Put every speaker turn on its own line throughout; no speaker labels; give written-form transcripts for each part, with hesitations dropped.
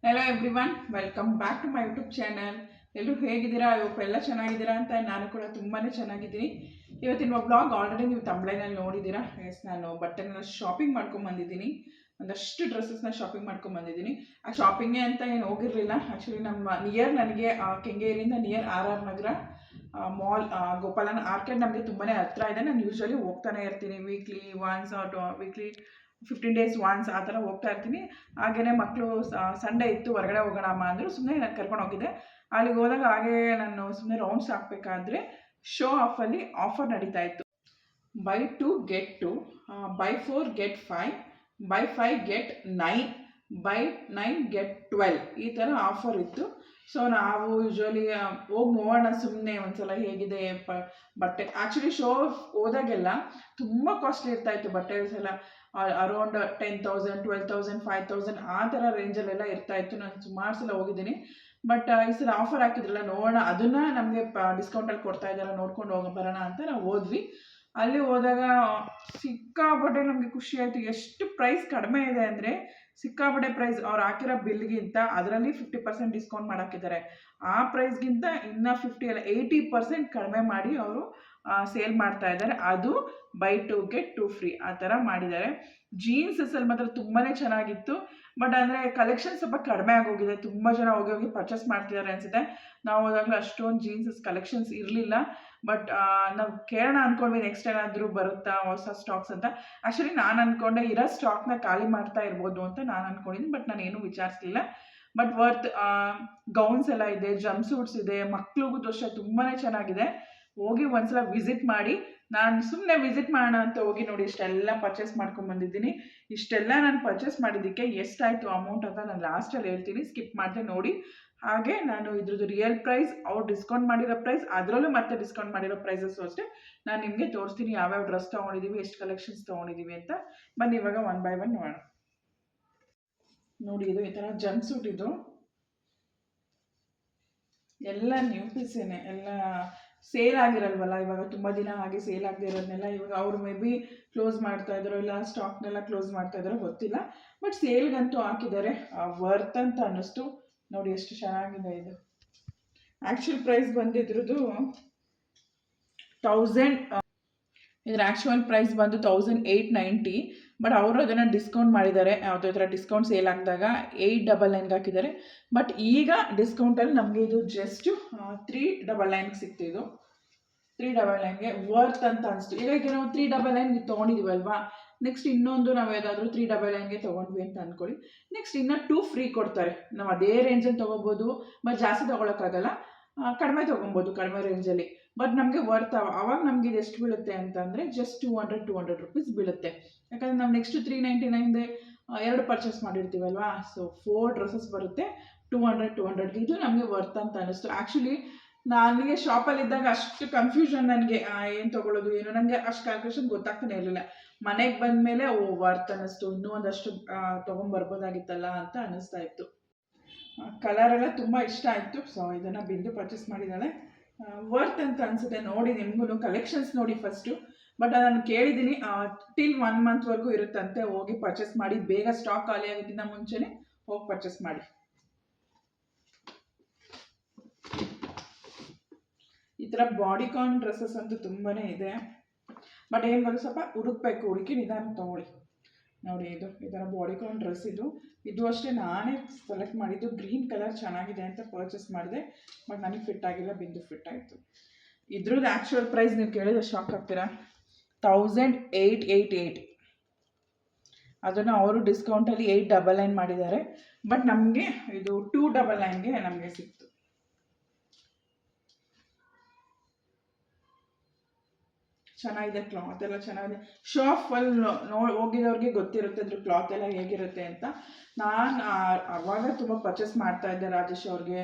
Hello everyone, welcome back to my YouTube channel. ಎಲ್ಲರೂ ಹೇಗಿದ್ದೀರಾ? ಎಲ್ಲ ಚೆನ್ನಾಗಿದ್ದೀರಾ ಅಂತ ನಾನು ಕೂಡ ತುಂಬಾ ಚೆನ್ನಾಗಿದ್ದೀನಿ. ಇವತ್ತಿನ ಬ್ಲಾಗ್ ಆಲ್ರೆಡಿ ನೀವು ತಮಿಳಿನಲ್ಲಿ ನೋಡಿದ್ದೀರಾ. ಎಸ್, ನಾನು ಬಟ್ಟೆನ ಶಾಪಿಂಗ್ ಮಾಡ್ಕೊಂಬಂದಿದ್ದೀನಿ. ಒಂದಷ್ಟು ಡ್ರೆಸ್ಸಸ್ನ ಶಾಪಿಂಗ್ ಮಾಡ್ಕೊಂಬಂದಿದ್ದೀನಿ. ಆ ಶಾಪಿಂಗೇ ಅಂತ ಏನು ಹೋಗಿರಲಿಲ್ಲ. ಆ್ಯಕ್ಚುಲಿ ನಮ್ಮ ನಿಯರ್ ನನಗೆ ಕೆಂಗೇರಿಯಿಂದ ನಿಯರ್ ಆರ್ ನಗರ ಮಾಲ್, ಗೋಪಾಲನ್ ಆರ್ಕೆಡ್ ನಮಗೆ ತುಂಬಾ ಹತ್ರ ಇದೆ. ನಾನು ಯೂಶ್ವಲಿ ಹೋಗ್ತಾನೆ ಇರ್ತೀನಿ. Weekly once weekly 15 days once ಆ ಥರ ಹೋಗ್ತಾ ಇರ್ತೀನಿ. ಹಾಗೆಯೇ ಮಕ್ಕಳು ಸಂಡೇ ಇತ್ತು, ಹೊರಗಡೆ ಹೋಗೋಣ ಅಮ್ಮ ಅಂದರು. ಸುಮ್ಮನೆ ನಾನು ಕರ್ಕೊಂಡು ಹೋಗಿದ್ದೆ. ಅಲ್ಲಿಗೆ ಹೋದಾಗ ಹಾಗೆ ನಾನು ಸುಮ್ಮನೆ ರೌಂಡ್ಸ್ ಹಾಕಬೇಕಾದ್ರೆ ಶೋ ಆಫಲ್ಲಿ ಆಫರ್ ನಡೀತಾ ಇತ್ತು. By 2 get 2, by 4 get 5, by 5 get 9, by 9 get 12 ಈ ಥರ ಆಫರ್ ಇತ್ತು. ಸೊ ನಾವು ಯೂಶ್ವಲಿ ಹೋಗಿ ನೋಡೋಣ ಸುಮ್ಮನೆ ಒಂದ್ಸಲ ಹೇಗಿದೆ ಬಟ್ಟೆ. ಆ್ಯಕ್ಚುಲಿ ಶೋ ಹೋದಾಗೆಲ್ಲ ತುಂಬ ಕಾಸ್ಟ್ಲಿ ಇರ್ತಾಯಿತ್ತು ಬಟ್ಟೆಸ್ ಎಲ್ಲ. ಅರೌಂಡ್ 10,000, 12,000, 5,000 ಆ ಥರ ರೇಂಜಲ್ಲೆಲ್ಲ ಇರ್ತಾಯಿತ್ತು. ನಾನು ಸುಮಾರು ಸಲ ಹೋಗಿದ್ದೀನಿ. ಬಟ್ ಈ ಸಲ ಆಫರ್ ಹಾಕಿದ್ರಲ್ಲ, ನೋಡೋಣ ಅದನ್ನು ನಮಗೆ ಡಿಸ್ಕೌಂಟಲ್ಲಿ ಕೊಡ್ತಾ ಇದ್ದಾರ, ನೋಡ್ಕೊಂಡು ಬರೋಣ ಅಂತ ನಾವು ಹೋದ್ವಿ. ಅಲ್ಲಿ ಹೋದಾಗ ಸಿಕ್ಕಾಪಟ್ಟೆ ನಮಗೆ ಖುಷಿ ಆಯಿತು. ಎಷ್ಟು ಪ್ರೈಸ್ ಕಡಿಮೆ ಇದೆ ಅಂದರೆ ಸಿಕ್ಕಾಪಟ್ಟೆ ಪ್ರೈಸ್. ಅವ್ರು ಹಾಕಿರೋ ಬಿಲ್ಗಿಂತ ಅದರಲ್ಲಿ 50% ಡಿಸ್ಕೌಂಟ್ ಮಾಡಾಕಿದ್ದಾರೆ. ಆ ಪ್ರೈಸ್ಗಿಂತ ಇನ್ನೂ 50 ಅಲ್ಲ 80% ಕಡಿಮೆ ಮಾಡಿ ಅವರು ಸೇಲ್ ಮಾಡ್ತಾ ಇದ್ದಾರೆ. ಅದು ಬೈ 2 get 2 free ಆ ಥರ ಮಾಡಿದ್ದಾರೆ. ಜೀನ್ಸಲ್ಲಿ ಮಾತ್ರ ತುಂಬಾ ಚೆನ್ನಾಗಿತ್ತು. ಬಟ್ ಅಂದರೆ ಕಲೆಕ್ಷನ್ ಸ್ವಲ್ಪ ಕಡಿಮೆ ಆಗೋಗಿದೆ. ತುಂಬ ಜನ ಹೋಗಿ ಪರ್ಚೇಸ್ ಮಾಡ್ತಿದ್ದಾರೆ ಅನಿಸುತ್ತೆ. ನಾವು ಹೋದಾಗಲೂ ಅಷ್ಟೊಂದು ಜೀನ್ಸಸ್ ಕಲೆಕ್ಷನ್ಸ್ ಇರಲಿಲ್ಲ. ಬಟ್ ನಾವು ಕೇಳೋಣ ಅಂದ್ಕೊಂಡ್ವಿ, ನೆಕ್ಸ್ಟ್ ಏನಾದರೂ ಬರುತ್ತಾ ಹೊಸ ಸ್ಟಾಕ್ಸ್ ಅಂತ. ಆ್ಯಕ್ಚುಲಿ ನಾನು ಅಂದ್ಕೊಂಡೆ ಇರೋ ಸ್ಟಾಕ್ನ ಖಾಲಿ ಮಾಡ್ತಾ ಇರ್ಬೋದು ಅಂತ ನಾನು ಅಂದ್ಕೊಂಡಿದ್ದೀನಿ. ಬಟ್ ನಾನು ಏನೂ ವಿಚಾರಿಸಲಿಲ್ಲ. ಬಟ್ ವರ್ತ್ ಗೌನ್ಸ್ ಎಲ್ಲ ಇದೆ, ಜಂಪ್ ಸೂಟ್ಸ್ ಇದೆ, ಮಕ್ಳಿಗೂ ಅಷ್ಟೇ ತುಂಬಾ ಚೆನ್ನಾಗಿದೆ. ಹೋಗಿ ಒಂದ್ಸಲ ವಿಸಿಟ್ ಮಾಡಿ. ನಾನು ಸುಮ್ಮನೆ ವಿಸಿಟ್ ಮಾಡೋಣ ಅಂತ ಹೋಗಿ ನೋಡಿ ಇಷ್ಟೆಲ್ಲ ಪರ್ಚೇಸ್ ಮಾಡ್ಕೊಂಬಂದಿದ್ದೀನಿ. ಇಷ್ಟೆಲ್ಲ ನಾನು ಪರ್ಚೇಸ್ ಮಾಡಿದ್ದಕ್ಕೆ ಎಷ್ಟಾಯಿತು ಅಮೌಂಟ್ ಅಂತ ನಾನು ಲಾಸ್ಟಲ್ಲಿ ಹೇಳ್ತೀನಿ, ಸ್ಕಿಪ್ ಮಾಡದೆ ನೋಡಿ. ಹಾಗೆ ನಾನು ಇದ್ರದ್ದು ರಿಯಲ್ ಪ್ರೈಸ್, ಅವ್ರು ಡಿಸ್ಕೌಂಟ್ ಮಾಡಿರೋ ಪ್ರೈಸ್, ಅದರಲ್ಲೂ ಮತ್ತೆ ಡಿಸ್ಕೌಂಟ್ ಮಾಡಿರೋ ಪ್ರೈಸಸ್ಸು ಅಷ್ಟೇ ನಾನು ನಿಮಗೆ ತೋರಿಸ್ತೀನಿ. ಯಾವ್ಯಾವ ಡ್ರೆಸ್ ತೊಗೊಂಡಿದ್ದೀವಿ, ಎಷ್ಟು ಕಲೆಕ್ಷನ್ಸ್ ತೊಗೊಂಡಿದ್ದೀವಿ ಅಂತ. ಬನ್ನಿ ಇವಾಗ 1 by 1 ನೋಡೋಣ. ನೋಡಿ, ಇದು ಈ ಥರ ಜಂಪ್ ಸೂಟ್. ಇದು ಎಲ್ಲ ನ್ಯೂ ಪೀಸೇನೆ, ಎಲ್ಲ ಸೇಲ್ ಆಗಿರಲ್ವಲ್ಲ ಇವಾಗ. ತುಂಬ ದಿನ ಹಾಗೆ ಸೇಲ್ ಆಗದೆ ಇರೋದನ್ನೆಲ್ಲ ಇವಾಗ ಅವರು ಮೇ ಬಿ ಕ್ಲೋಸ್ ಮಾಡ್ತಾ ಇದ್ದಾರೋ ಇಲ್ಲ ಸ್ಟಾಕ್ನೆಲ್ಲ ಕ್ಲೋಸ್ ಮಾಡ್ತಾ ಇದ್ದಾರೋ ಗೊತ್ತಿಲ್ಲ. ಬಟ್ ಸೇಲ್ಗಂತೂ ಹಾಕಿದ್ದಾರೆ. ವರ್ತ್ ಅಂತ ಅನ್ನಿಸ್ತು. ನೋಡಿ ಎಷ್ಟು ಚೆನ್ನಾಗಿದೆ ಇದು. ಆ್ಯಕ್ಚುಲ್ ಪ್ರೈಸ್ ಬಂದಿದ್ರದ್ದು 1000. ಇದ್ರ ಆ್ಯಕ್ಚುಯಲ್ ಪ್ರೈಸ್ ಬಂದು 1890. ಬಟ್ ಅವರು ಅದನ್ನು ಡಿಸ್ಕೌಂಟ್ ಮಾಡಿದ್ದಾರೆ. ಯಾವುದೇ ಥರ ಡಿಸ್ಕೌಂಟ್ ಸೇಲ್ ಆಗಿದಾಗ 899 ಹಾಕಿದ್ದಾರೆ. ಬಟ್ ಈಗ ಡಿಸ್ಕೌಂಟಲ್ಲಿ ನಮಗೆ ಇದು ಜಸ್ಟು 399 ಸಿಗ್ತಿದ್ದು. 399ಗೆ ವರ್ತ್ ಅಂತ ಅನಿಸ್ತು. ಈಗ ನಾವು 399 ತೊಗೊಂಡಿದ್ದೀವಲ್ವಾ, ನೆಕ್ಸ್ಟ್ ಇನ್ನೊಂದು ನಾವು ಯಾವುದಾದ್ರೂ 399ಗೆ ತೊಗೊಂಡ್ವಿ ಅಂತ ಅಂದ್ಕೊಳ್ಳಿ, ನೆಕ್ಸ್ಟ್ ಇನ್ನೂ 2 ಫ್ರೀ ಕೊಡ್ತಾರೆ. ನಾವು ಅದೇ ರೇಂಜಲ್ಲಿ ತೊಗೋಬೋದು. ಬಟ್ ಜಾಸ್ತಿ ತೊಗೊಳಕ್ಕಾಗಲ್ಲ, ಕಡಿಮೆ ತೊಗೊಬೋದು ಕಡಿಮೆ ರೇಂಜಲ್ಲಿ. ಬಟ್ ನಮಗೆ ವರ್ತ್. ಆವಾಗ ನಮಗೆ ಇದು ಎಷ್ಟು ಬೀಳುತ್ತೆ ಅಂತಂದರೆ ಜಸ್ಟ್ 200 rupees ಬೀಳುತ್ತೆ. ಯಾಕಂದರೆ ನಾವು ನೆಕ್ಸ್ಟ್ 399ದೆ 2 ಪರ್ಚೇಸ್ ಮಾಡಿರ್ತೀವಲ್ವಾ. ಸೊ 4 ಡ್ರೆಸ್ಸಸ್ ಬರುತ್ತೆ. 200 ಇದು ನಮಗೆ ವರ್ತ್ ಅಂತ ಅನ್ನಿಸ್ತು. ಆ್ಯಕ್ಚುಲಿ ನನಗೆ ಶಾಪಲ್ಲಿದ್ದಾಗ ಅಷ್ಟು ಕನ್ಫ್ಯೂಷನ್, ನನಗೆ ಏನು ತೊಗೊಳ್ಳೋದು ಏನು, ನನಗೆ ಅಷ್ಟು ಕ್ಯಾಲ್ಕುಲೇಷನ್ ಗೊತ್ತಾಗ್ತಾನೆ ಇರಲಿಲ್ಲ. ಮನೆಗೆ ಬಂದ ಮೇಲೆ ವರ್ತ್ ಅನ್ನಿಸ್ತು. ಇನ್ನೂ ಒಂದಷ್ಟು ತೊಗೊಂಬರ್ಬೋದಾಗಿತ್ತಲ್ಲ ಅಂತ ಅನ್ನಿಸ್ತಾ ಇತ್ತು. ಕಲರೆಲ್ಲ ತುಂಬ ಇಷ್ಟ ಆಯಿತು. ಸೊ ಇದನ್ನು ಬಿಂದು ಪರ್ಚೇಸ್ ಮಾಡಿದ್ದಾಳೆ. ವರ್ತ್ ಅಂತ ಅನಿಸುತ್ತೆ. ನೋಡಿ ನಿಮಗೂ ಕಲೆಕ್ಷನ್ಸ್ ನೋಡಿ ಫಸ್ಟು. ಬಟ್ ಅದನ್ನು ಕೇಳಿದ್ದೀನಿ, ಟಿಲ್ 1 monthವರೆಗೂ ಇರುತ್ತಂತೆ. ಹೋಗಿ ಪರ್ಚೇಸ್ ಮಾಡಿ, ಬೇಗ ಸ್ಟಾಕ್ ಖಾಲಿ ಆಗೋಕ್ಕಿಂತ ಮುಂಚೆನೇ ಹೋಗಿ ಪರ್ಚೇಸ್ ಮಾಡಿ. ಈ ಥರ ಬಾಡಿಕಾನ್ ಡ್ರೆಸ್ಸಸ್ ಅಂತೂ ತುಂಬಾ ಇದೆ. ಬಟ್ ಏನು ಗೊತ್ತು, ಸ್ವಲ್ಪ ಹುಡುಕಿ ನಿಧಾನ ತೊಗೊಳ್ಳಿ. ನೋಡಿ, ಇದು ಈ ಥರ ಬಾಡಿಕಾನ್ ಡ್ರೆಸ್. ಇದು ಅಷ್ಟೇ ನಾನೇ ಸೆಲೆಕ್ಟ್ ಮಾಡಿದ್ದು. ಗ್ರೀನ್ ಕಲರ್ ಚೆನ್ನಾಗಿದೆ ಅಂತ ಪರ್ಚೇಸ್ ಮಾಡಿದೆ. ಬಟ್ ನನಗೆ ಫಿಟ್ ಆಗಿಲ್ಲ, ಬಿಂದು ಫಿಟ್ ಆಯಿತು. ಇದ್ರದ್ದು ಆ್ಯಕ್ಚುಯಲ್ ಪ್ರೈಸ್ ನೀವು ಕೇಳಿದ್ರೆ ಶಾಕ್ ಆಗ್ತೀರಾ. 1888. ಅದನ್ನು ಅವರು ಡಿಸ್ಕೌಂಟಲ್ಲಿ 899 ಮಾಡಿದ್ದಾರೆ. ಬಟ್ ನಮಗೆ ಇದು 299ಗೆ ನಮಗೆ ಸಿಕ್ತು. ಚೆನ್ನಾಗಿದೆ, ಕ್ಲಾತ್ ಎಲ್ಲ ಚೆನ್ನಾಗಿದೆ. ಶಾಪಲ್ಲಿ ಹೋಗಿದವ್ರಿಗೆ ಗೊತ್ತಿರುತ್ತೆ ಅದ್ರ ಕ್ಲಾತ್ ಎಲ್ಲ ಹೇಗಿರುತ್ತೆ ಅಂತ. ನಾನು ಆವಾಗ ತುಂಬ ಪರ್ಚೇಸ್ ಮಾಡ್ತಾಯಿದ್ದೆ ರಾಜೇಶ್ ಅವ್ರಿಗೆ.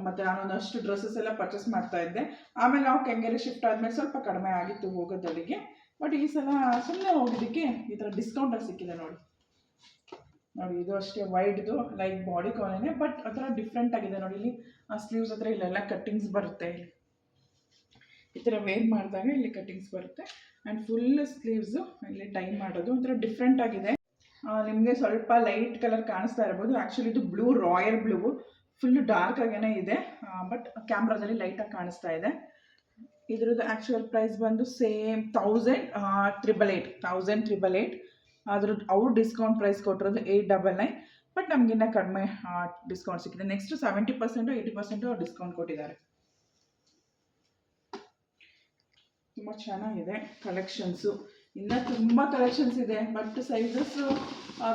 ಮತ್ತು ನಾನೊಂದಷ್ಟು ಡ್ರೆಸ್ಸಸ್ ಎಲ್ಲ ಪರ್ಚೇಸ್ ಮಾಡ್ತಾಯಿದ್ದೆ. ಆಮೇಲೆ ನಾವು ಕೆಂಗೇರಿ ಶಿಫ್ಟ್ ಆದಮೇಲೆ ಸ್ವಲ್ಪ ಕಡಿಮೆ ಆಗಿತ್ತು ಹೋಗೋದಲ್ಲಿಗೆ. ಬಟ್ ಈ ಸಲ ಸುಮ್ಮನೆ ಹೋಗಿದ್ದಕ್ಕೆ ಈ ಥರ ಡಿಸ್ಕೌಂಟಲ್ಲಿ ಸಿಕ್ಕಿದೆ. ನೋಡಿ, ಇದು ಅಷ್ಟೇ ವೈಡ್ದು, ಲೈಕ್ ಬಾಡಿ ಕಾಲೇನೆ. ಬಟ್ ಆ ಥರ ಡಿಫ್ರೆಂಟ್ ಆಗಿದೆ. ನೋಡಿ, ಇಲ್ಲಿ ಸ್ಲೀವ್ಸ್ ಹತ್ರ ಇಲ್ಲೆಲ್ಲ ಕಟ್ಟಿಂಗ್ಸ್ ಬರುತ್ತೆ. ಇಲ್ಲಿ ಈ ಥರ ವೇರ್ ಮಾಡಿದಾಗ ಇಲ್ಲಿ ಕಟ್ಟಿಂಗ್ಸ್ ಬರುತ್ತೆ. ಆ್ಯಂಡ್ ಫುಲ್ ಸ್ಲೀವ್ಸು ಇಲ್ಲಿ ಟೈ ಮಾಡೋದು ಒಂಥರ ಡಿಫ್ರೆಂಟ್ ಆಗಿದೆ. ನಿಮಗೆ ಸ್ವಲ್ಪ ಲೈಟ್ ಕಲರ್ ಕಾಣಿಸ್ತಾ ಇರ್ಬೋದು. ಆ್ಯಕ್ಚುಲಿ ಇದು blue, royal blue, full dark ಆಗೇ ಇದೆ, ಬಟ್ ಕ್ಯಾಮ್ರಾದಲ್ಲಿ ಲೈಟಾಗಿ ಕಾಣಿಸ್ತಾ ಇದೆ. ಇದ್ರದ್ದು ಆ್ಯಕ್ಚುಯಲ್ ಪ್ರೈಸ್ ಬಂದು ಸೇಮ್ 1000,888. ಅದ್ರದ್ದು ಅವ್ರು ಡಿಸ್ಕೌಂಟ್ ಪ್ರೈಸ್ ಕೊಟ್ಟಿರೋದು 899. ಬಟ್ ನಮಗಿನ್ನ ಕಡಿಮೆ ಡಿಸ್ಕೌಂಟ್ ಸಿಕ್ಕಿದೆ. ನೆಕ್ಸ್ಟ್ 70% 80% ಡಿಸ್ಕೌಂಟ್ ಕೊಟ್ಟಿದ್ದಾರೆ. ತುಂಬ ಚೆನ್ನಾಗಿದೆ ಕಲೆಕ್ಷನ್ಸು. ಇನ್ನೂ ತುಂಬ ಕಲೆಕ್ಷನ್ಸ್ ಇದೆ, ಬಟ್ ಸೈಜಸ್ಸು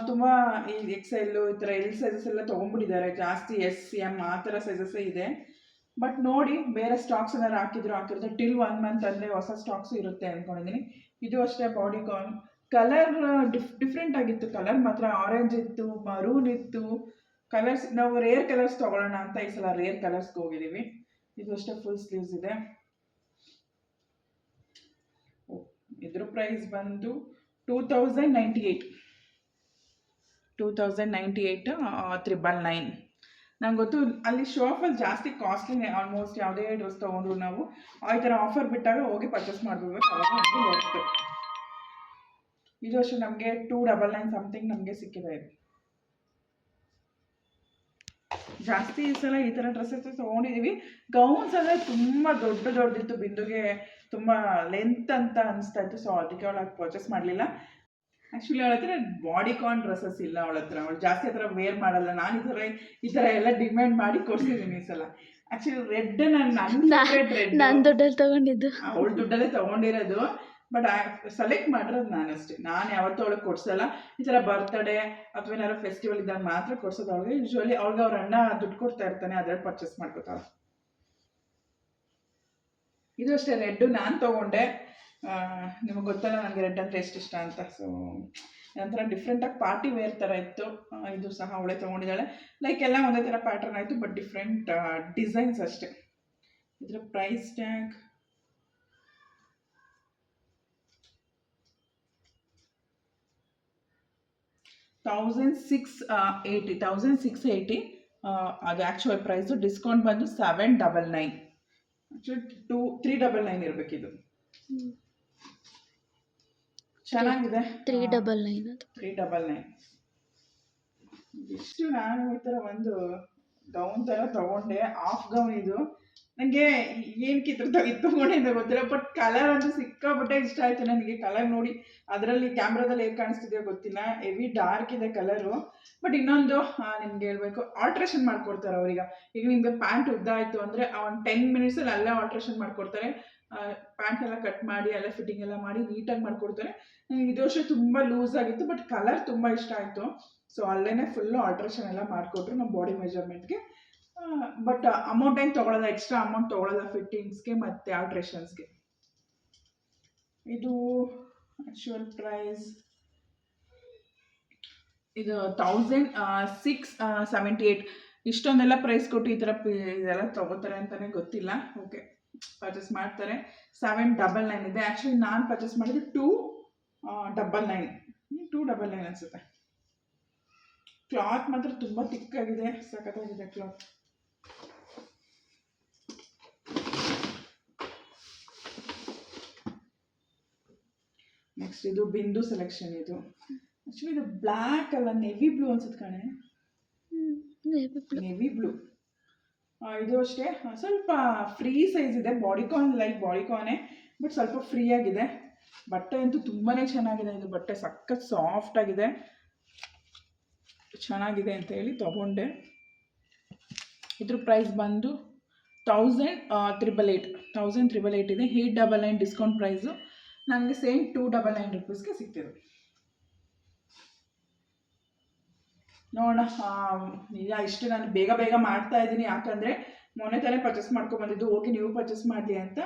ತುಂಬ ಈ XL ಈ ಥರ L ಸೈಜಸ್ ಎಲ್ಲ ತೊಗೊಂಡ್ಬಿಟ್ಟಿದ್ದಾರೆ ಜಾಸ್ತಿ. S, M ಆ ಥರ ಸೈಜಸ್ಸೇ ಇದೆ. ಬಟ್ ನೋಡಿ ಬೇರೆ ಸ್ಟಾಕ್ಸ್ ಏನಾರು ಹಾಕಿರುತ್ತೆ ಟಿಲ್ 1 ಮಂತ್ ಅಂದರೆ ಹೊಸ ಸ್ಟಾಕ್ಸು ಇರುತ್ತೆ ಅಂದ್ಕೊಂಡಿದ್ದೀನಿ. ಇದು ಅಷ್ಟೇ ಬಾಡಿಕಾನ್ ಕಲರ್ ಡಿಫ್ರೆಂಟ್ ಆಗಿತ್ತು. ಕಲರ್ ಮಾತ್ರ ಆರೆಂಜ್ ಇತ್ತು, ಮರೂನ್ ಇತ್ತು. ಕಲರ್ಸ್ ನಾವು ರೇರ್ ಕಲರ್ಸ್ ತೊಗೊಳ್ಳೋಣ ಅಂತ ಈ ಸಲ ರೇರ್ ಕಲರ್ಸ್ಗೆ ಹೋಗಿದ್ದೀವಿ. ಇದು ಅಷ್ಟೇ ಫುಲ್ ಸ್ಲೀವ್ಸ್ ಇದೆ. ಇದ್ರ ಪ್ರೈಸ್ ಬಂದು 2098. 999 ನಂಗೆ ಗೊತ್ತು ಅಲ್ಲಿ ಶಾಪಲ್ಲಿ ಜಾಸ್ತಿ ಕಾಸ್ಟ್ಲಿನೇ ಆಲ್ಮೋಸ್ಟ್. ಯಾವುದೇ ಡ್ರೆಸ್ ತೊಗೊಂಡ್ರು ನಾವು ಆ ಥರ ಆಫರ್ ಬಿಟ್ಟಾಗ ಹೋಗಿ ಪರ್ಚೇಸ್ ಮಾಡ್ಬಿಡ್ಬೇಕು, ಅವಾಗ ನಮಗೆ ಹೋಗ್ತು. ಇದು ಅಷ್ಟೇ ನಮಗೆ 299 ಸಮಥಿಂಗ್ ನಮಗೆ ಸಿಕ್ಕಿದೆ. ಇದು ಜಾಸ್ತಿ ಈ ಸಲ ಈ ಥರ ಡ್ರೆಸ್ಸಸ್ ತೊಗೊಂಡಿದ್ದೀವಿ. ಗೌನ್ಸ್ ಅಂದರೆ ತುಂಬ ದೊಡ್ಡದಿತ್ತು, ಬಿಂದುಗೆ ತುಂಬ ಲೆಂತ್ ಅಂತ ಅನಿಸ್ತಾ ಇತ್ತು. ಸೊ ಅದಕ್ಕೆ ಅವಳಾಗಿ ಪರ್ಚೇಸ್ ಮಾಡಲಿಲ್ಲ. ಆ್ಯಕ್ಚುಲಿ ಅವಳ ಹತ್ರ ಬಾಡಿಕಾನ್ ಡ್ರೆಸ್ಸಸ್ ಇಲ್ಲ ಅವಳ ಹತ್ರ. ಅವಳು ಜಾಸ್ತಿ ಆ ಥರ ವೇರ್ ಮಾಡಲ್ಲ. ನಾನು ಈ ಥರ ಎಲ್ಲ ಡಿಮ್ಯಾಂಡ್ ಮಾಡಿ ಕೊಡ್ಸಿದ್ದೀನಿ ಈ ಸಲ. ಆ್ಯಕ್ಚುಲಿ ರೆಡ್ ನನ್ನ ದುಡ್ಡಲ್ಲಿ ತೊಗೊಂಡಿದ್ದು, ಅವಳ ದುಡ್ಡಲ್ಲೇ ತೊಗೊಂಡಿರೋದು. ಬಟ್ ಸೆಲೆಕ್ಟ್ ಮಾಡಿರೋದು ನಾನು ಅಷ್ಟೇ. ನಾನು ಯಾವತ್ತೂ ಅವಳಿಗೆ ಕೊಡ್ಸಲ್ಲ. ಈ ಥರ ಬರ್ತಡೇ ಅಥವಾ ಏನಾದ್ರು ಫೆಸ್ಟಿವಲ್ ಇದ್ದಾಗ ಮಾತ್ರ ಕೊಡ್ಸೋದು ಅವಳಿಗೆ. ಯೂಶ್ವಲಿ ಅವ್ಳಿಗೆ ಅವ್ರ ಅಣ್ಣ ದುಡ್ಡು ಕೊಡ್ತಾ ಇರ್ತಾನೆ, ಅದ್ರಲ್ಲಿ ಪರ್ಚೇಸ್ ಮಾಡ್ಕೋತಾಳೆ. ಇದು ಅಷ್ಟೇ ರೆಡ್ಡು ನಾನು ತೊಗೊಂಡೆ. ನಿಮಗೆ ಗೊತ್ತಲ್ಲ ನನಗೆ ರೆಡ್ ಅಂದರೆ ಎಷ್ಟು ಇಷ್ಟ ಅಂತ. ಸೊ ಒಂಥರ ಡಿಫ್ರೆಂಟಾಗಿ ಪಾರ್ಟಿ ವೇರ್ ಥರ ಇತ್ತು. ಇದು ಸಹ ಅವಳೇ ತೊಗೊಂಡಿದ್ದಾಳೆ. ಲೈಕ್ ಎಲ್ಲ ಒಂದೇ ಥರ ಪ್ಯಾಟರ್ನ್ ಆಯಿತು, ಬಟ್ ಡಿಫ್ರೆಂಟ್ ಡಿಸೈನ್ಸ್ ಅಷ್ಟೇ. ಇದರ ಪ್ರೈಸ್ ಟ್ಯಾಗ್ $1680. ಅದು ಆ್ಯಕ್ಚುಯಲ್ ಪ್ರೈಸು. ಡಿಸ್ಕೌಂಟ್ ಬಂದು 799. ಆ್ಯಕ್ಚುಲಿ 399 ಇರಬೇಕಿದು. ಚೆನ್ನಾಗಿದೆ. 399. ಇಷ್ಟು ನಾನು ಈ ಥರ ಒಂದು ಗೌನ್ ಥರ ತೊಗೊಂಡೆ, ಹಾಫ್ ಗೌನ್. ಇದು ನನಗೆ ಏನಕ್ಕೆ ಈ ಥರ ತೊಗೊಂಡೆ ಅಂತ ಗೊತ್ತಿಲ್ಲ, ಬಟ್ ಕಲರ್ ಅಂತೂ ಸಿಕ್ಕಾಪಟ್ಟೆ ಇಷ್ಟ ಆಯಿತು ನನಗೆ. ಕಲರ್ ನೋಡಿ ಅದರಲ್ಲಿ ಕ್ಯಾಮ್ರಾದಲ್ಲಿ ಹೇಗೆ ಕಾಣಿಸ್ತಿದೆಯೋ ಗೊತ್ತಿಲ್ಲ, ಹೆವಿ ಡಾರ್ಕ್ ಇದೆ ಕಲರು. ಬಟ್ ಇನ್ನೊಂದು ನಿಮ್ಗೆ ಹೇಳ್ಬೇಕು, ಆಲ್ಟ್ರೇಷನ್ ಮಾಡಿಕೊಡ್ತಾರೆ ಅವ್ರಿಗೆ. ಈಗ ನಿಮಗೆ ಪ್ಯಾಂಟ್ ಉದ್ದ ಆಯಿತು ಅಂದರೆ ಒಂದು 10 ಮಿನಿಟ್ಸಲ್ಲಿ ಅಲ್ಲೇ ಆಲ್ಟ್ರೇಷನ್ ಮಾಡಿಕೊಡ್ತಾರೆ. ಪ್ಯಾಂಟ್ ಎಲ್ಲ ಕಟ್ ಮಾಡಿ ಎಲ್ಲ ಫಿಟ್ಟಿಂಗ್ ಎಲ್ಲ ಮಾಡಿ ನೀಟಾಗಿ ಮಾಡಿಕೊಡ್ತಾರೆ. ನನಗೆ ಇದು ವರ್ಷ ತುಂಬ ಲೂಸ್ ಆಗಿತ್ತು, ಬಟ್ ಕಲರ್ ತುಂಬ ಇಷ್ಟ ಆಯಿತು. ಸೊ ಅಲ್ಲೇ ಫುಲ್ಲು ಆಲ್ಟ್ರೇಷನ್ ಎಲ್ಲ ಮಾಡಿಕೊಟ್ರು ನಮ್ಮ ಬಾಡಿ ಮೆಜರ್ಮೆಂಟ್ಗೆ. ಬಟ್ ಅಮೌಂಟ್ ಏನು ತೊಗೊಳ್ಳೋಲ್ಲ, ಎಕ್ಸ್ಟ್ರಾ ಅಮೌಂಟ್ ತೊಗೊಳ್ಳೋಲ್ಲ ಫಿಟ್ಟಿಂಗ್ಸ್ಗೆ ಮತ್ತು ಆಲ್ಟ್ರೇಷನ್ಸ್ಗೆ. ಇದು ಆ್ಯಕ್ಚುಯಲ್ ಪ್ರೈಸ್ ಇದು 1678. ಇಷ್ಟೊಂದೆಲ್ಲ ಪ್ರೈಸ್ ಕೊಟ್ಟು ಈ ಥರ ಇದೆಲ್ಲ ತೊಗೋತಾರೆ ಅಂತಲೇ ಗೊತ್ತಿಲ್ಲ. ಓಕೆ, ಪರ್ಚೇಸ್ ಮಾಡ್ತಾರೆ. 799 ಇದೆ. ಆ್ಯಕ್ಚುಲಿ ನಾನು ಪರ್ಚೇಸ್ ಮಾಡಿದ್ದು 299 ಅನಿಸುತ್ತೆ. ಕ್ಲಾತ್ ಮಾತ್ರ ತುಂಬ ತಿಕ್ಕಾಗಿದೆ, ಸಖತ್ತಾಗಿದೆ ಕ್ಲಾತ್. ನೆಕ್ಸ್ಟ್ ಇದು ಬಿಂದು ಸೆಲೆಕ್ಷನ್. ಇದು ಆ್ಯಕ್ಚುಲಿ ಇದು ಬ್ಲ್ಯಾಕ್ ಅಲ್ಲ, ನೆವಿ ಬ್ಲೂ ಅನ್ಸುತ್ತೆ ಕಣೆ. Navy blue. ಇದು ಅಷ್ಟೇ ಸ್ವಲ್ಪ ಫ್ರೀ ಸೈಜ್ ಇದೆ. ಬಾಡಿಕಾನೇ, ಬಟ್ ಸ್ವಲ್ಪ ಫ್ರೀ ಆಗಿದೆ. ಬಟ್ಟೆ ಅಂತೂ ತುಂಬಾ ಚೆನ್ನಾಗಿದೆ. ಇದು ಬಟ್ಟೆ ಸಖತ್ ಸಾಫ್ಟ್ ಆಗಿದೆ, ಚೆನ್ನಾಗಿದೆ ಅಂತ ಹೇಳಿ ತೊಗೊಂಡೆ. ಇದ್ರ ಪ್ರೈಸ್ ಬಂದು 1388 ಇದೆ. 899 ಡಿಸ್ಕೌಂಟ್ ಪ್ರೈಸು. ನನಗೆ ಸೇಮ್ 299 ರುಪೀಸ್ಗೆ ಸಿಗ್ತಿದೆ. ನೋಡೋಣ. ಈಗ ಇಷ್ಟು ನಾನು ಬೇಗ ಮಾಡ್ತಾ ಇದ್ದೀನಿ, ಯಾಕಂದರೆ ಮೊನ್ನೆ ತಾನೇ ಪರ್ಚೇಸ್ ಮಾಡ್ಕೊಬಂದಿದ್ದು. ಹೋಗಿ ನೀವು ಪರ್ಚೇಸ್ ಮಾಡಲಿ ಅಂತ.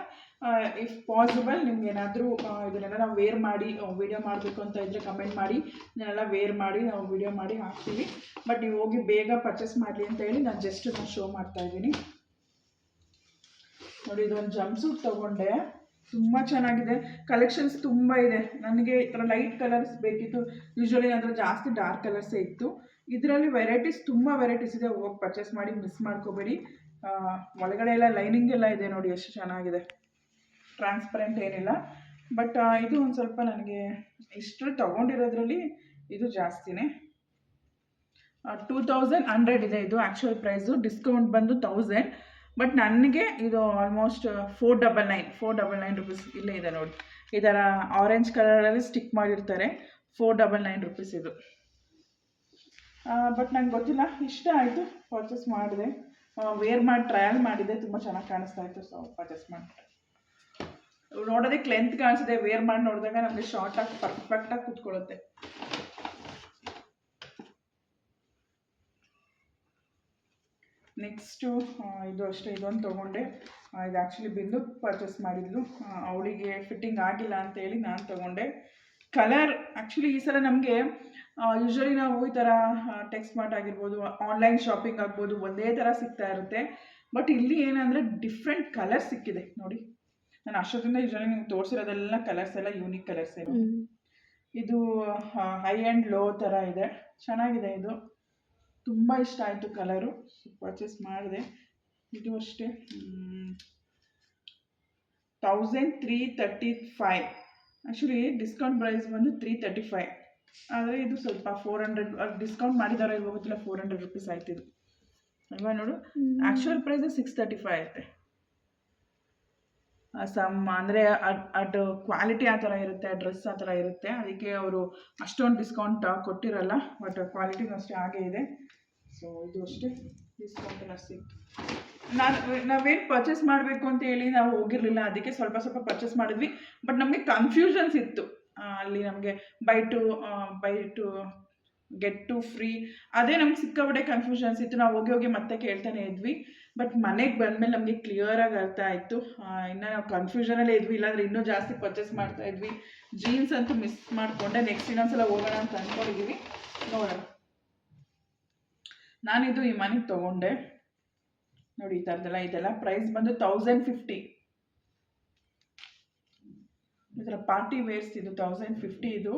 ಇಫ್ ಪಾಸಿಬಲ್ ನಿಮ್ಗೆ ಏನಾದರೂ ಇದನ್ನೆಲ್ಲ ನಾವು ವೇರ್ ಮಾಡಿ ವಿಡಿಯೋ ಮಾಡಬೇಕು ಅಂತ ಇದ್ದರೆ ಕಮೆಂಟ್ ಮಾಡಿ. ಇದನ್ನೆಲ್ಲ ವೇರ್ ಮಾಡಿ ನಾವು ವಿಡಿಯೋ ಮಾಡಿ ಹಾಕ್ತೀವಿ. ಬಟ್ ನೀವು ಹೋಗಿ ಬೇಗ ಪರ್ಚೇಸ್ ಮಾಡಲಿ ಅಂತ ಹೇಳಿ ನಾನು ಶೋ ಮಾಡ್ತಾ ಇದ್ದೀನಿ. ನೋಡಿ, ಇದೊಂದು ಜಂಪ್ ಸೂಟ್ ತೊಗೊಂಡೆ, ತುಂಬ ಚೆನ್ನಾಗಿದೆ. ಕಲೆಕ್ಷನ್ಸ್ ತುಂಬ ಇದೆ. ನನಗೆ ಈ ಥರ ಲೈಟ್ ಕಲರ್ಸ್ ಬೇಕಿತ್ತು. ಯೂಶ್ವಲಿ ನನ್ನ ಹತ್ರ ಜಾಸ್ತಿ ಡಾರ್ಕ್ ಕಲರ್ಸೇ ಇತ್ತು. ಇದರಲ್ಲಿ ತುಂಬ ವೆರೈಟೀಸ್ ಇದೆ. ಹೋಗಿ ಪರ್ಚೇಸ್ ಮಾಡಿ, ಮಿಸ್ ಮಾಡ್ಕೋಬೇಡಿ. ಒಳಗಡೆ ಎಲ್ಲ ಲೈನಿಂಗ್ ಎಲ್ಲ ಇದೆ ನೋಡಿ, ಎಷ್ಟು ಚೆನ್ನಾಗಿದೆ. ಟ್ರಾನ್ಸ್ಪರೆಂಟ್ ಏನಿಲ್ಲ. ಬಟ್ ಇದು ಒಂದು ಸ್ವಲ್ಪ ನನಗೆ ಇಷ್ಟು ತೊಗೊಂಡಿರೋದ್ರಲ್ಲಿ ಇದು ಜಾಸ್ತಿನೇ. 2100 ಇದೆ ಇದು ಆ್ಯಕ್ಚುಯಲ್ ಪ್ರೈಸು, ಡಿಸ್ಕೌಂಟ್ ಬಂದು 1000. ಬಟ್ ನನಗೆ ಇದು ಆಲ್ಮೋಸ್ಟ್ 499 ರುಪೀಸ್ ಇಲ್ಲೇ ಇದೆ ನೋಡಿ. ಈ ಥರ ಆರೆಂಜ್ ಕಲರಲ್ಲಿ ಸ್ಟಿಕ್ ಮಾಡಿರ್ತಾರೆ. 499 ರುಪೀಸ್ ಇದು. ಬಟ್ ನಂಗೆ ಗೊತ್ತಿಲ್ಲ, ಇಷ್ಟ ಆಯಿತು, ಪರ್ಚೇಸ್ ಮಾಡಿದೆ. ವೇರ್ ಮಾಡಿ ಟ್ರಯಲ್ ಮಾಡಿದೆ, ತುಂಬ ಚೆನ್ನಾಗಿ ಕಾಣಿಸ್ತಾ ಇತ್ತು, ಸೊ ಪರ್ಚೇಸ್ ಮಾಡಿಬಿಟ್ಟೆ. ನೋಡೋದಕ್ಕೆ ಲೆಂತ್ ಕಾಣಿಸಿದೆ, ವೇರ್ ಮಾಡಿ ನೋಡಿದಾಗ ನಮಗೆ ಶಾರ್ಟಾಗಿ ಪರ್ಫೆಕ್ಟಾಗಿ ಕೂತ್ಕೊಳ್ಳುತ್ತೆ. ನೆಕ್ಸ್ಟು ಇದು ಅಷ್ಟೇ, ಇದೊಂದು ತೊಗೊಂಡೆ. ಇದು ಆ್ಯಕ್ಚುಲಿ ಬಿಂದು ಪರ್ಚೇಸ್ ಮಾಡಿದ್ಲು, ಅವಳಿಗೆ ಫಿಟ್ಟಿಂಗ್ ಆಗಿಲ್ಲ ಅಂತೇಳಿ ನಾನು ತೊಗೊಂಡೆ. ಕಲರ್ ಆ್ಯಕ್ಚುಲಿ ಈ ಸಲ ನಮಗೆ ಯೂಶ್ವಲಿ ನಾವು ಈ ಥರ ಟೆಕ್ಸ್ಟ್ ಮಾರ್ಟ್ ಆಗಿರ್ಬೋದು, ಆನ್ಲೈನ್ ಶಾಪಿಂಗ್ ಆಗ್ಬೋದು, ಒಂದೇ ಥರ ಸಿಗ್ತಾ ಇರುತ್ತೆ. ಬಟ್ ಇಲ್ಲಿ ಏನಂದರೆ ಡಿಫ್ರೆಂಟ್ ಕಲರ್ಸ್ ಸಿಕ್ಕಿದೆ ನೋಡಿ. ನಾನು ಅಷ್ಟೊತ್ತಿಂದ ಯೂಶ್ವಲಿ ನಿಮ್ಗೆ ತೋರಿಸಿರೋದೆಲ್ಲ ಕಲರ್ಸ್ ಎಲ್ಲ ಯೂನಿಕ್ ಕಲರ್ಸ್ ಇದೆ. ಇದು ಹೈ ಆ್ಯಂಡ್ ಲೋ ಥರ ಇದೆ, ಚೆನ್ನಾಗಿದೆ. ಇದು ತುಂಬ ಇಷ್ಟ ಆಯಿತು ಕಲರು, ಪರ್ಚೇಸ್ ಮಾಡಿದೆ. ಇದು ಅಷ್ಟೇ 1335. ಆ್ಯಕ್ಚುಲಿ ಡಿಸ್ಕೌಂಟ್ ಪ್ರೈಸ್ ಬಂದು 335, ಆದರೆ ಇದು ಸ್ವಲ್ಪ 400 ಡಿಸ್ಕೌಂಟ್ ಮಾಡಿದಾರೋ ಇವಾಗ ಗೊತ್ತಿಲ್ಲ, 400 ರುಪೀಸ್ ಆಯ್ತಿದ್ದು ಅಲ್ವಾ ನೋಡು. ಆ್ಯಕ್ಚುಯಲ್ ಪ್ರೈಸ್ 635 ಐತೆ. ಅಂದರೆ ಅದು ಕ್ವಾಲಿಟಿ ಆ ಥರ ಇರುತ್ತೆ, ಡ್ರೆಸ್ ಆ ಥರ ಇರುತ್ತೆ, ಅದಕ್ಕೆ ಅವರು ಅಷ್ಟೊಂದು ಡಿಸ್ಕೌಂಟ್ ಕೊಟ್ಟಿರಲ್ಲ. ಬಟ್ ಕ್ವಾಲಿಟಿನೂ ಅಷ್ಟೇ ಹಾಗೇ ಇದೆ. ಸೊ ಇದು ಅಷ್ಟೇ ಡಿಸ್ಕೌಂಟ್ ಎಲ್ಲ ಸಿಕ್ತು. ನಾವೇನು ಪರ್ಚೇಸ್ ಮಾಡಬೇಕು ಅಂತ ಹೇಳಿ ನಾವು ಹೋಗಿರಲಿಲ್ಲ, ಅದಕ್ಕೆ ಸ್ವಲ್ಪ ಪರ್ಚೇಸ್ ಮಾಡಿದ್ವಿ. ಬಟ್ ನಮಗೆ ಕನ್ಫ್ಯೂಷನ್ಸ್ ಇತ್ತು ಅಲ್ಲಿ. ನಮಗೆ buy two get two free, ಅದೇ ನಮ್ಗೆ ಸಿಕ್ಕಾಪಟ್ಟೆ ಕನ್ಫ್ಯೂಷನ್ಸ್ ಇತ್ತು. ನಾವು ಹೋಗಿ ಮತ್ತೆ ಕೇಳ್ತಾನೆ ಇದ್ವಿ. ಬಟ್ ಮನೆಗೆ ಬಂದಮೇಲೆ ನಮಗೆ ಕ್ಲಿಯರಾಗಿ ಅರ್ಥ ಆಯಿತು. ಇನ್ನು ನಾವು ಕನ್ಫ್ಯೂಷನಲ್ಲೇ ಇದ್ವಿ, ಇಲ್ಲಾಂದರೆ ಇನ್ನೂ ಜಾಸ್ತಿ ಪರ್ಚೇಸ್ ಮಾಡ್ತಾ ಇದ್ವಿ. ಜೀನ್ಸ್ ಅಂತೂ ಮಿಸ್ ಮಾಡಿಕೊಂಡೆ. ನೆಕ್ಸ್ಟ್ ಇನ್ನೊಂದ್ಸಲ ಹೋಗೋಣ ಅಂತ ಅಂದ್ಕೊಂಡಿದ್ದೀವಿ, ನೋಡೋಣ. ನಾನಿದು ಈ ಮನೆಗೆ ತೊಗೊಂಡೆ ನೋಡಿ, ಈ ಥರದ್ದೆಲ್ಲ. ಇದೆಲ್ಲ ಪ್ರೈಸ್ ಬಂದು 1050. ಈ ಥರ ಪಾರ್ಟಿ ವೇರ್ಸ್ ಇದು 1050 ಇದು.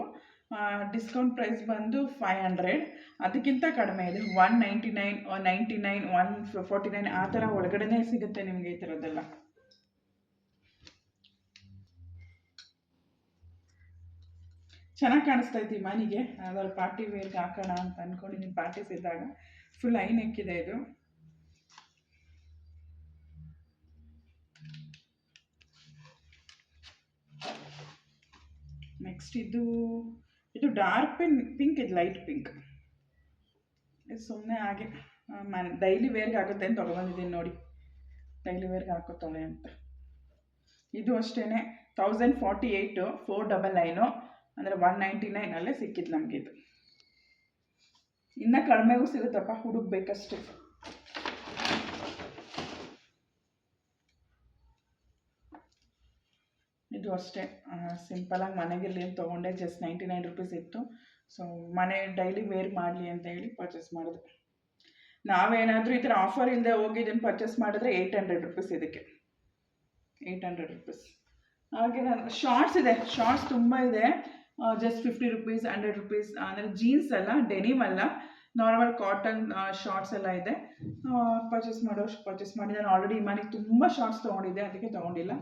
ಡಿಸ್ಕೌಂಟ್ ಪ್ರೈಸ್ ಬಂದು 500, ಅದಕ್ಕಿಂತ ಕಡಿಮೆ ಇದೆ. 199, 99, 149 ಆ ಥರ ಒಳಗಡೆನೇ ಸಿಗುತ್ತೆ ನಿಮಗೆ ಈ ಥರದ್ದೆಲ್ಲ. ಚೆನ್ನಾಗಿ ಕಾಣಿಸ್ತಾ ಇತ್ತು ಈ ಮನೆಗೆ, ಅದರ ಪಾರ್ಟಿ ವೇರ್ಗೆ ಹಾಕೋಣ ಅಂತ ಅಂದ್ಕೊಂಡಿದ್ದೀನಿ. ಪಾರ್ಟೀಸ್ ಇದ್ದಾಗ ಫುಲ್ ಐ ನೆಕ್ ಇದೆ ಇದು. ನೆಕ್ಸ್ಟ್ ಇದು ಡಾರ್ಕ್ ಪಿಂಕ್, ಇದು ಲೈಟ್ ಪಿಂಕ್. ಇದು ಸುಮ್ಮನೆ ಹಾಗೆ ಡೈಲಿ ವೇರ್ಗೆ ಆಗುತ್ತೆ ಅಂತ ತೊಗೊಬಂದಿದ್ದೀನಿ ನೋಡಿ, ಡೈಲಿ ವೇರ್ಗೆ ಹಾಕೋತಾಳೆ ಅಂತ. ಇದು ಅಷ್ಟೇ 1048, 499, ಅಂದರೆ 199 ಸಿಕ್ಕಿತ್ತು ನಮಗೆ. ಇದು ಇನ್ನೂ ಕಡಿಮೆಗೂ ಸಿಗುತ್ತಪ್ಪ, ಹುಡುಕ್ಬೇಕಷ್ಟೇ. ಇದು ಅಷ್ಟೇ ಸಿಂಪಲಾಗಿ ಮನೆಗಿರಲಿ ಅಂತ ತೊಗೊಂಡೆ. ಜಸ್ಟ್ 99 ರುಪೀಸ್ ಇತ್ತು. ಸೊ ಮನೆ ಡೈಲಿ ವೇರ್ ಮಾಡಲಿ ಅಂತ ಹೇಳಿ ಪರ್ಚೇಸ್ ಮಾಡಿದೆ. ನಾವೇನಾದರೂ ಈ ಥರ ಆಫರ್ ಇಲ್ಲದೆ ಹೋಗಿ ಇದನ್ನು ಪರ್ಚೇಸ್ ಮಾಡಿದ್ರೆ 800 ರುಪೀಸ್ ಇದಕ್ಕೆ, 800 ರುಪೀಸ್. ಹಾಗೆ ನಾನು ಶಾರ್ಟ್ಸ್ ಇದೆ, ಶಾರ್ಟ್ಸ್ ತುಂಬ ಇದೆ. Just 50 rupees, 100 rupees. ಅಂದರೆ ಜೀನ್ಸ್ ಅಲ್ಲ, ಡೆನಿಮ್ ಅಲ್ಲ, ನಾರ್ಮಲ್ ಕಾಟನ್ ಶಾರ್ಟ್ಸ್ ಎಲ್ಲ ಇದೆ. ಪರ್ಚೇಸ್ ಮಾಡಿ. ನಾನು ಆಲ್ರೆಡಿ ಈ ಮನೆಗೆ ತುಂಬ ಶಾರ್ಟ್ಸ್ ತೊಗೊಂಡಿದ್ದೆ, ಅದಕ್ಕೆ ತೊಗೊಂಡಿಲ್ಲ.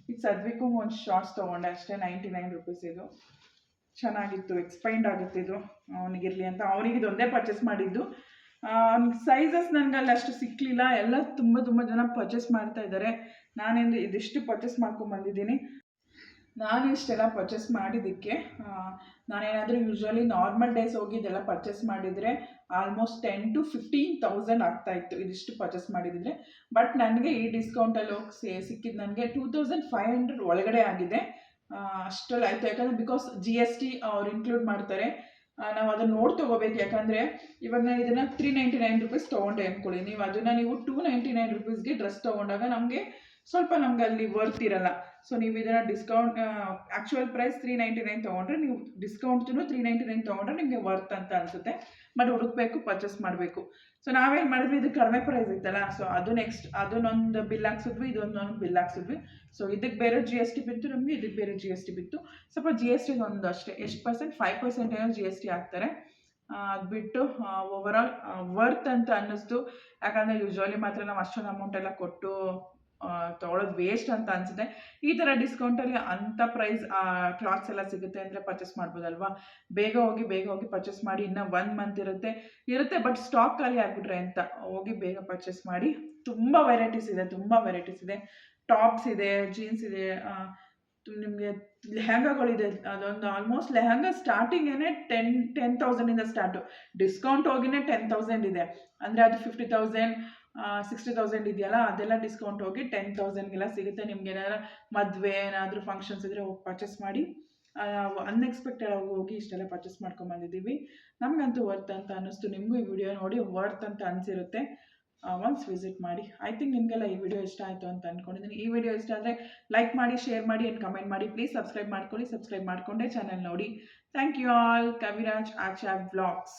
ಈಗ ಸದ್ವಿಕ್ಕೂ ಒಂದು ಶಾರ್ಟ್ಸ್ ತೊಗೊಂಡೆ ಅಷ್ಟೇ, 99 ರುಪೀಸ್. ಇದು ಚೆನ್ನಾಗಿತ್ತು, ಎಕ್ಸ್ಪೈಂಡ್ ಆಗುತ್ತೆ ಇದು ಅವನಿಗಿರಲಿ ಅಂತ. ಅವನಿಗೆ ಇದೊಂದೇ ಪರ್ಚೇಸ್ ಮಾಡಿದ್ದು. ಸೈಜಸ್ ನನಗಲ್ಲಿ ಅಷ್ಟು ಸಿಕ್ಕಲಿಲ್ಲ. ಎಲ್ಲ ತುಂಬ ಜನ ಪರ್ಚೇಸ್ ಮಾಡ್ತಾ ಇದ್ದಾರೆ. ನಾನೇನು ಇದಿಷ್ಟು ಪರ್ಚೇಸ್ ಮಾಡ್ಕೊಂಬಂದಿದ್ದೀನಿ. ನಾನು ಇಷ್ಟೆಲ್ಲ ಪರ್ಚೇಸ್ ಮಾಡಿದ್ದಕ್ಕೆ ನಾನೇನಾದರೂ ಯೂಶ್ವಲಿ ನಾರ್ಮಲ್ ಡೇಸ್ ಹೋಗಿ ಇದೆಲ್ಲ ಪರ್ಚೇಸ್ ಮಾಡಿದರೆ ಆಲ್ಮೋಸ್ಟ್ 10,000 to 15,000 ಆಗ್ತಾಯಿತ್ತು ಇದಿಷ್ಟು ಪರ್ಚೇಸ್ ಮಾಡಿದರೆ. ಬಟ್ ನನಗೆ ಈ ಡಿಸ್ಕೌಂಟಲ್ಲಿ ಹೋಗಿ ಸಿಕ್ಕಿದ್ದು ನನಗೆ 2500 ಒಳಗಡೆ ಆಗಿದೆ. ಅಷ್ಟರಲ್ಲಿ ಆಯಿತು. ಯಾಕಂದರೆ ಬಿಕಾಸ್ GST ಅವ್ರು ಇನ್ಕ್ಲೂಡ್ ಮಾಡ್ತಾರೆ. ನಾವು ಅದನ್ನು ನೋಡಿ ತೊಗೋಬೇಕು. ಯಾಕಂದರೆ ಇವಾಗ ನಾನು ಇದನ್ನು 399 ರುಪೀಸ್ ತೊಗೊಂಡೆ ಅಂದ್ಕೊಳ್ಳಿ. ನೀವು ಅದನ್ನು 299 ರುಪೀಸ್ಗೆ ಡ್ರೆಸ್ ತೊಗೊಂಡಾಗ ನಮಗೆ ಅಲ್ಲಿ ವರ್ತ್ ಇರಲ್ಲ. ಸೊ ನೀವು ಇದನ್ನು ಡಿಸ್ಕೌಂಟ್ ಆ್ಯಕ್ಚುಯಲ್ ಪ್ರೈಸ್ 399 ತೊಗೊಂಡ್ರೆ, ನೀವು ಡಿಸ್ಕೌಂಟ್ನು 399 ತೊಗೊಂಡ್ರೆ ನಿಮಗೆ ವರ್ತ್ ಅಂತ ಅನಿಸುತ್ತೆ. ಬಟ್ ಹುಡುಕಬೇಕು, ಪರ್ಚೇಸ್ ಮಾಡಬೇಕು. ಸೊ ನಾವೇನು ಮಾಡಿದ್ವಿ, ಇದು ಕಡಿಮೆ ಪ್ರೈಸ್ ಇತ್ತಲ್ಲ, ಸೊ ಅದನ್ನೊಂದು ಬಿಲ್ ಹಾಕ್ಸಿದ್ವಿ, ಇದೊಂದೊಂದು ಬಿಲ್ ಹಾಕ್ಸಿದ್ವಿ. ಸೊ ಇದಕ್ಕೆ ಬೇರೆ GST ಬಿತ್ತು, ನಮಗೆ ಇದಕ್ಕೆ ಬೇರೆ GST ಬಿತ್ತು. ಸ್ವಲ್ಪ GST ಒಂದು ಅಷ್ಟೇ, ಎಷ್ಟು ಪರ್ಸೆಂಟ್, 5% ಏನೋ GST ಹಾಕ್ತಾರೆ. ಅದು ಬಿಟ್ಟು ಓವರಾಲ್ ವರ್ತ್ ಅಂತ ಅನ್ನಿಸ್ತು. ಯಾಕಂದರೆ ಯೂಶ್ವಲಿ ಮಾತ್ರ ನಾವು ಅಷ್ಟೊಂದು ಅಮೌಂಟ್ ಎಲ್ಲ ಕೊಟ್ಟು ತೊಗೊಳೋದು ವೇಸ್ಟ್ ಅಂತ ಅನಿಸುತ್ತೆ. ಈ ಥರ ಡಿಸ್ಕೌಂಟಲ್ಲಿ ಅಂಥ ಪ್ರೈಸ್ ಕ್ಲಾತ್ಸ್ ಎಲ್ಲ ಸಿಗುತ್ತೆ ಅಂದರೆ ಪರ್ಚೇಸ್ ಮಾಡ್ಬೋದಲ್ವಾ. ಬೇಗ ಹೋಗಿ ಪರ್ಚೇಸ್ ಮಾಡಿ. ಇನ್ನೂ 1 ಮಂತ್ ಇರುತ್ತೆ ಬಟ್ ಸ್ಟಾಕ್ ಖಾಲಿ ಆಗಿಬಿಟ್ರೆ ಅಂತ ಹೋಗಿ ಬೇಗ ಪರ್ಚೇಸ್ ಮಾಡಿ. ತುಂಬ ವೆರೈಟೀಸ್ ಇದೆ. ಟಾಪ್ಸ್ ಇದೆ, ಜೀನ್ಸ್ ಇದೆ, ನಿಮಗೆ ಲೆಹಂಗಾಗಳಿದೆ. ಅದೊಂದು ಆಲ್ಮೋಸ್ಟ್ ಲೆಹಂಗಾ ಸ್ಟಾರ್ಟಿಂಗೇನೆ 10,000ಇಂದ ಸ್ಟಾರ್ಟು. ಡಿಸ್ಕೌಂಟ್ ಹೋಗಿನೇ 10,000 ಇದೆ. ಅಂದರೆ ಅದು 50,000 60,000 ಇದೆಯಲ್ಲ, ಅದೆಲ್ಲ ಡಿಸ್ಕೌಂಟ್ ಹೋಗಿ 10,000ಗೆಲ್ಲ ಸಿಗುತ್ತೆ. ನಿಮ್ಗೆ ಏನಾದ್ರು ಮದುವೆ ಏನಾದರೂ ಫಂಕ್ಷನ್ಸ್ ಇದ್ದರೆ ಹೋಗಿ ಪರ್ಚೇಸ್ ಮಾಡಿ. ಅನ್ಎಕ್ಸ್ಪೆಕ್ಟೆಡ್ ಹೋಗಿ ಇಷ್ಟೆಲ್ಲ ಪರ್ಚೇಸ್ ಮಾಡ್ಕೊಂಬಂದಿದ್ದೀವಿ. ನಮಗಂತೂ ವರ್ತ್ ಅಂತ ಅನ್ನಿಸ್ತು. ನಿಮಗೂ ಈ ವಿಡಿಯೋ ನೋಡಿ ವರ್ತ್ ಅಂತ ಅನಿಸಿರುತ್ತೆ. ಒನ್ಸ್ ವಿಸಿಟ್ ಮಾಡಿ. ಐ ಥಿಂಕ್ ನಿಮಗೆಲ್ಲ ಈ ವಿಡಿಯೋ ಇಷ್ಟ ಆಯಿತು ಅಂತ ಅಂದ್ಕೊಂಡಿದ್ದೀನಿ. ಈ ವಿಡಿಯೋ ಇಷ್ಟ ಆದರೆ ಲೈಕ್ ಮಾಡಿ, ಶೇರ್ ಮಾಡಿ ಆ್ಯಂಡ್ ಕಮೆಂಟ್ ಮಾಡಿ. ಪ್ಲೀಸ್ ಸಬ್ಸ್ಕ್ರೈಬ್ ಮಾಡ್ಕೊಳ್ಳಿ. ಸಬ್ಸ್ಕ್ರೈಬ್ ಮಾಡಿಕೊಂಡೇ ಚಾನಲ್ ನೋಡಿ. Thank you all. Kaviraj Achar vlogs.